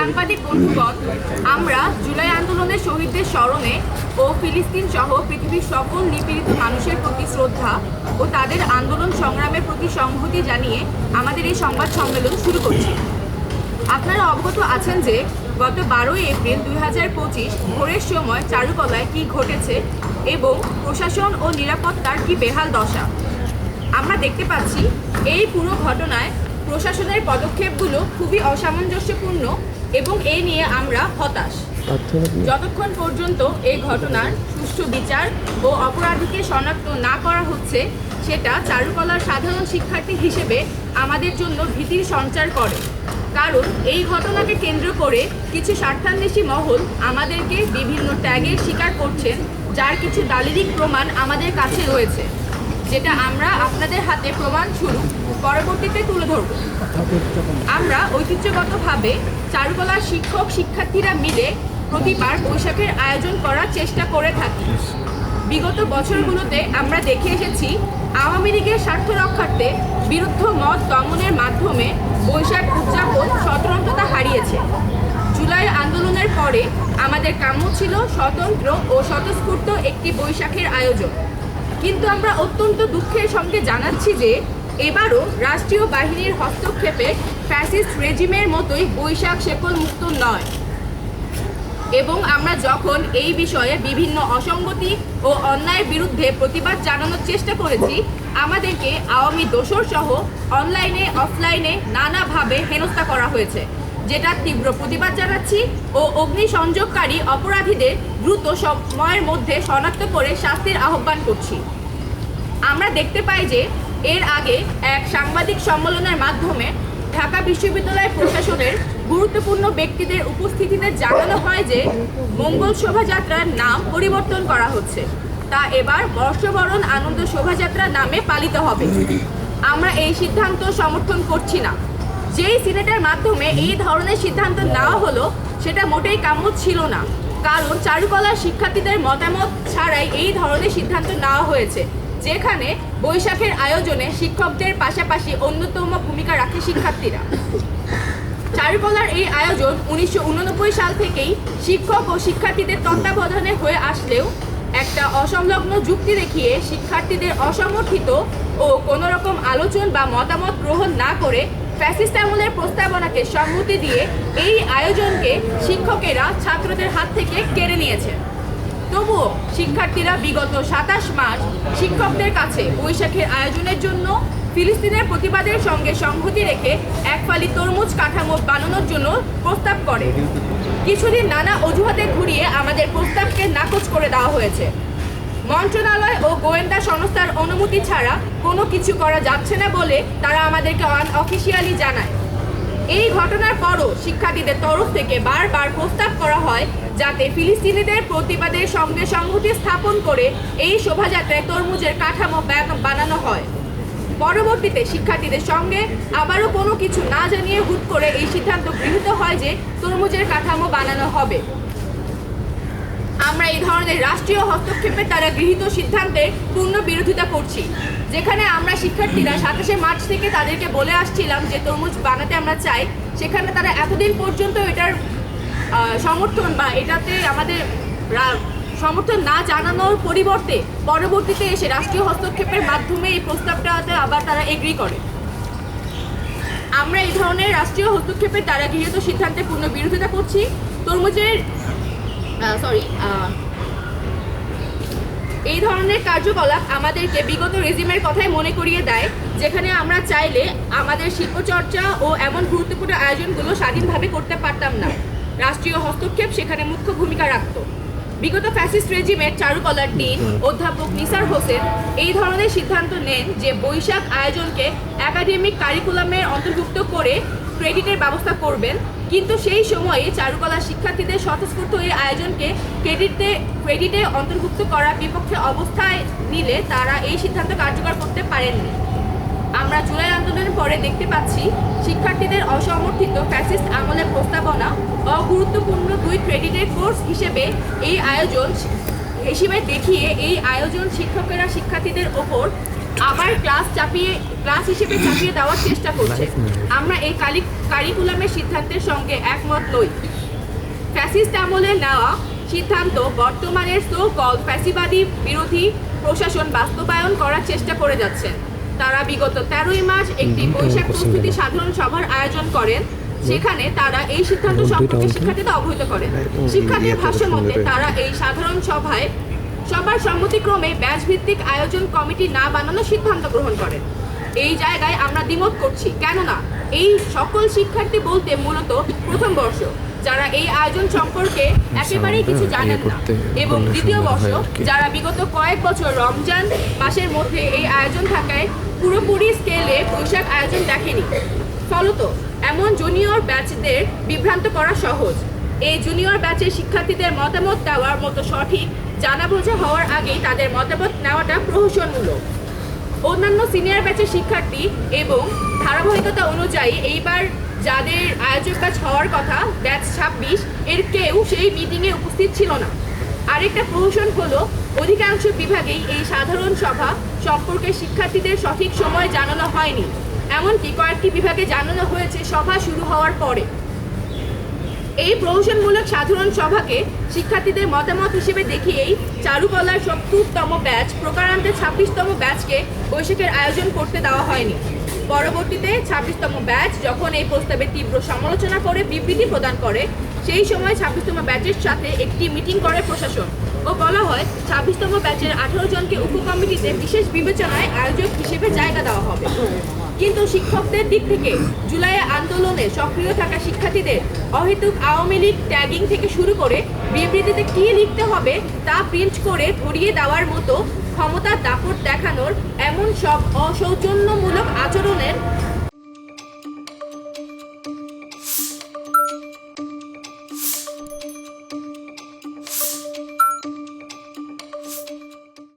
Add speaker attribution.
Speaker 1: সাংবাদিক বন্ধুগণ, আমরা জুলাই আন্দোলনের শহীদদের স্মরণে ও ফিলিস্তিন সহ পৃথিবীর সকল নিপীড়িত মানুষের প্রতি শ্রদ্ধা ও তাদের আন্দোলন সংগ্রামের প্রতি সংহতি জানিয়ে আমাদের এই সংবাদ সম্মেলন শুরু করছি। আপনারা অবগত আছেন যে গত 12 এপ্রিল 2025 ভোরের সময় চারুকলায় কি ঘটেছে এবং প্রশাসন ও নিরাপত্তার কি বেহাল দশা। আমরা দেখতে পাচ্ছি এই পুরো ঘটনায় প্রশাসনের পদক্ষেপগুলো খুবই অসামঞ্জস্যপূর্ণ এবং এই নিয়ে আমরা হতাশ। যতক্ষণ পর্যন্ত এই ঘটনার সুষ্ঠু বিচার ও অপরাধীকে শনাক্ত না করা হচ্ছে, সেটা চারুকলার সাধারণ শিক্ষার্থী হিসেবে আমাদের জন্য ভীতির সঞ্চার করে। কারণ এই ঘটনাকে কেন্দ্র করে কিছু স্বার্থান্বেষী মহল আমাদেরকে বিভিন্ন ট্যাগের শিকার করছেন, যার কিছু দালিলিক প্রমাণ আমাদের কাছে রয়েছে, যেটা আমরা আপনাদের হাতে প্রমাণস্বরূপ পরবর্তীতে তুলে ধরব। আমরা ঐতিহ্যগতভাবে চারুকলার শিক্ষক শিক্ষার্থীরা মিলে প্রতিবার বৈশাখের আয়োজন করার চেষ্টা করে থাকি। বিগত বছরগুলোতে আমরা দেখে এসেছি আওয়ামী লীগের স্বার্থ রক্ষার্থে বিরুদ্ধ মত দমনের মাধ্যমে বৈশাখ উদযাপন স্বতন্ত্রতা হারিয়েছে। জুলাই আন্দোলনের পরে আমাদের কাম্য ছিল স্বতন্ত্র ও স্বতঃস্ফূর্ত একটি বৈশাখের আয়োজন, কিন্তু আমরা অত্যন্ত দুঃখের সঙ্গে জানাচ্ছি যে এবারও রাষ্ট্রীয় বাহিনীর হস্তক্ষেপে ফ্যাসিস্ট রেজিমের মতোই বৈশাখ শেকল মুক্ত নয়। এবং আমরা যখন এই বিষয়ে বিভিন্ন অসঙ্গতি ও অন্যায়ের বিরুদ্ধে প্রতিবাদ জানানোর চেষ্টা করেছি, আমাদেরকে আওয়ামী দোসর সহ অনলাইনে অফলাইনে নানাভাবে হেনস্থা করা হয়েছে, যেটা তীব্র প্রতিবাদ জানাচ্ছি ও অগ্নিসংযোগকারী অপরাধীদের দ্রুত সময়ের মধ্যে শনাক্ত করে শাস্তির আহ্বান করছি। আমরা দেখতে পাই যে এর আগে এক সাংবাদিক সম্মেলনের মাধ্যমে ঢাকা বিশ্ববিদ্যালয় প্রশাসনের গুরুত্বপূর্ণ ব্যক্তিদের উপস্থিতিতে জানানো হয় যে মঙ্গল শোভাযাত্রার নাম পরিবর্তন করা হচ্ছে, তা এবার বর্ষবরণ আনন্দ শোভাযাত্রা নামে পালিত হবে। আমরা এই সিদ্ধান্ত সমর্থন করছি না। যেই সিনেটের মাধ্যমে এই ধরনের সিদ্ধান্ত নেওয়া হলো, সেটা মোটেই কাম্য ছিল না, কারণ চারুকলার শিক্ষার্থীদের মতামত ছাড়াই এই ধরনের সিদ্ধান্ত নেওয়া হয়েছে, যেখানে বৈশাখের আয়োজনে শিক্ষকদের পাশাপাশি অন্যতম ভূমিকা রাখে শিক্ষার্থীরা। চারুকলার এই আয়োজন 1989 সাল থেকেই শিক্ষক ও শিক্ষার্থীদের তত্ত্বাবধানে হয়ে আসলেও একটা অসংলগ্ন যুক্তি দেখিয়ে শিক্ষার্থীদের অসমর্থিত ও কোনো রকম আলোচন বা মতামত গ্রহণ না করে ফ্যাসিস্ট আমলের প্রস্তাবনাকে সম্মতি দিয়ে এই আয়োজনকে শিক্ষকেরা ছাত্রদের হাত থেকে কেড়ে নিয়েছে। তবুও শিক্ষার্থীরা বিগত 27 মাস শিক্ষকদের কাছে বৈশাখের আয়োজনের জন্য ফিলিস্তিনের প্রতিবাদের সঙ্গে সংহতি রেখে এক ফালি তরমুজ কাঠামো বানানোর জন্য প্রস্তাব করে। কিছুদিন নানা অজুহাতে ঘুরিয়ে আমাদের প্রস্তাবকে নাকচ করে দেওয়া হয়েছে। মন্ত্রণালয় ও গোয়েন্দা সংস্থার অনুমতি ছাড়া কোনো কিছু করা যাচ্ছে না বলে তারা আমাদেরকে অফিসিয়ালি জানায়। এই ঘটনার পরও শিক্ষার্থীদের তরফ থেকে বারবার প্রস্তাব করা হয় যাতে ফিলিস্তিনিদের প্রতিবাদের সঙ্গে সংহতি স্থাপন করে এই শোভাযাত্রায় তরমুজের কাঠামো বানানো হয়। পরবর্তীতে শিক্ষার্থীদের সঙ্গে আবারও কোনো কিছু না জানিয়ে হুট করে এই সিদ্ধান্ত গৃহীত হয় যে তরমুজের কাঠামো বানানো হবে। আমরা এই ধরনের রাষ্ট্রীয় হস্তক্ষেপের দ্বারা গৃহীত সিদ্ধান্তের পূর্ণ বিরোধিতা করছি। যেখানে আমরা শিক্ষার্থীরা 27শে মার্চ থেকে তাদেরকে বলে আসছিলাম যে তরমুজ বানাতে আমরা চাই, সেখানে তারা এতদিন পর্যন্ত এটার সমর্থন বা এটাতে আমাদের সমর্থন না জানানোর পরিবর্তে পরবর্তীতে এসে রাষ্ট্রীয় হস্তক্ষেপের মাধ্যমে এই প্রস্তাবটাতে আবার তারা এগ্রি করে। আমরা এই ধরনের রাষ্ট্রীয় হস্তক্ষেপের দ্বারা গৃহীত সিদ্ধান্তের পূর্ণ বিরোধিতা করছি। এই ধরনের কার্যকলাপ আমাদেরকে বিগত রেজিমের কথাই মনে করিয়ে দেয়, যেখানে আমরা চাইলে আমাদের শিল্পচর্চা ও এমন গুরুত্বপূর্ণ আয়োজনগুলো স্বাধীনভাবে করতে পারতাম না। রাষ্ট্রীয় হস্তক্ষেপ সেখানে মুখ্য ভূমিকা রাখত। বিগত ফ্যাসিস্ট রেজিমের চারুকলার ডিন অধ্যাপক নিসার হোসেন এই ধরনের সিদ্ধান্ত নেন যে বৈশাখ আয়োজনকে একাডেমিক কারিকুলামের অন্তর্ভুক্ত করে ক্রেডিটের ব্যবস্থা করবেন, কিন্তু সেই সময়ে চারুকলা শিক্ষার্থীদের স্বতঃস্ফূর্ত এই আয়োজনকে ক্রেডিটে অন্তর্ভুক্ত করার বিপক্ষে অবস্থায় নিলে তারা এই সিদ্ধান্ত কার্যকর করতে পারেননি। আমরা জুলাই আন্দোলনের পরে দেখতে পাচ্ছি শিক্ষার্থীদের অসমর্থিত ফ্যাসিস্ট আমলের প্রস্তাবনা অগুরুত্বপূর্ণ 2 ক্রেডিটের কোর্স হিসেবে এই আয়োজন দেখিয়ে এই আয়োজন শিক্ষকেরা শিক্ষার্থীদের ওপর আবার ক্লাস হিসেবে চাপিয়ে দেওয়ার চেষ্টা করছে। আমরা এই কারিকুলামের সিদ্ধান্তের সঙ্গে একমত নই। ফ্যাসিস্ট আমলে নেওয়া সিদ্ধান্ত বর্তমানের সো কল ফ্যাসিবাদী বিরোধী প্রশাসন বাস্তবায়ন করার চেষ্টা করে যাচ্ছেন। তারা বিগত 13ই মার্চ একটি বৈশাখ প্রস্তুতি সাধারণ সভার আয়োজন করেন। সেখানে তারা এই সিদ্ধান্ত সম্পর্কে শিক্ষার্থীদের অবহিত করেন। শিক্ষার্থীর ভাষ্য মতে তারা এই সাধারণ সভায় সবার সম্মতিক্রমে ব্যাচ ভিত্তিক আয়োজন কমিটি না বানানোর সিদ্ধান্ত গ্রহণ করেন। এই জায়গায় আমরা দ্বিমত করছি, কেননা এই সকল শিক্ষার্থী বলতে মূলত প্রথম বর্ষ, যারা এই আয়োজন সম্পর্কে একেবারেই কিছু জানেন না, এবং দ্বিতীয় বর্ষ, যারা বিগত কয়েক বছর রমজান মাসের মধ্যে এই আয়োজন থাকায় পুরোপুরি স্কেলে বৈশাখ আয়োজন দেখেনি। ফলত এমন জুনিয়র ব্যাচদের বিভ্রান্ত করা সহজ। এই জুনিয়র ব্যাচের শিক্ষার্থীদের মতামত দেওয়ার মতো সঠিক জানা বোঝা হওয়ার আগেই তাদের মতামত নেওয়াটা প্রহসনমূলক। অন্যান্য সিনিয়র ব্যাচের শিক্ষার্থী এবং ধারাবাহিকতা অনুযায়ী এইবার যাদের আয়োজক ব্যাচ হওয়ার কথা ব্যাচ 26 এর কেউ সেই মিটিংয়ে উপস্থিত ছিল না। আরেকটা প্রহসন হলো অধিকাংশ বিভাগেই এই সাধারণ সভা সম্পর্কে শিক্ষার্থীদের সঠিক সময় জানানো হয়নি। এমনকি কয়েকটি বিভাগে জানানো হয়েছে সভা শুরু হওয়ার পরে। এই প্রহসনমূলক সাধারণ সভাকে শিক্ষার্থীদের মতামত হিসেবে দেখিয়েই চারুকলার 70তম ব্যাচ প্রকারান্তে 26তম ব্যাচকে বৈশাখের আয়োজন করতে দেওয়া হয়নি। পরবর্তীতে 26তম ব্যাচ যখন এই প্রস্তাবে তীব্র সমালোচনা করে বিবৃতি প্রদান করে, সেই সময় 26তম ব্যাচের সাথে একটি মিটিং করে প্রশাসন ও বলা হয় 26তম ব্যাচের 18 জনকে উপকমিটিতে বিশেষ বিবেচনায় আয়োজক হিসেবে জায়গা দেওয়া হবে। কিন্তু শিক্ষকদের দিক থেকে জুলাই আন্দোলনে সক্রিয় থাকা শিক্ষার্থীদের অহেতুক আওয়ামী লীগ ট্যাগিং থেকে শুরু করে বিবৃতিতে কী লিখতে হবে তা প্রিন্ট করে ধরিয়ে দেওয়ার মতো ক্ষমতার দাপট দেখানোর এমন সব অসৌজন্যমূলক আচরণের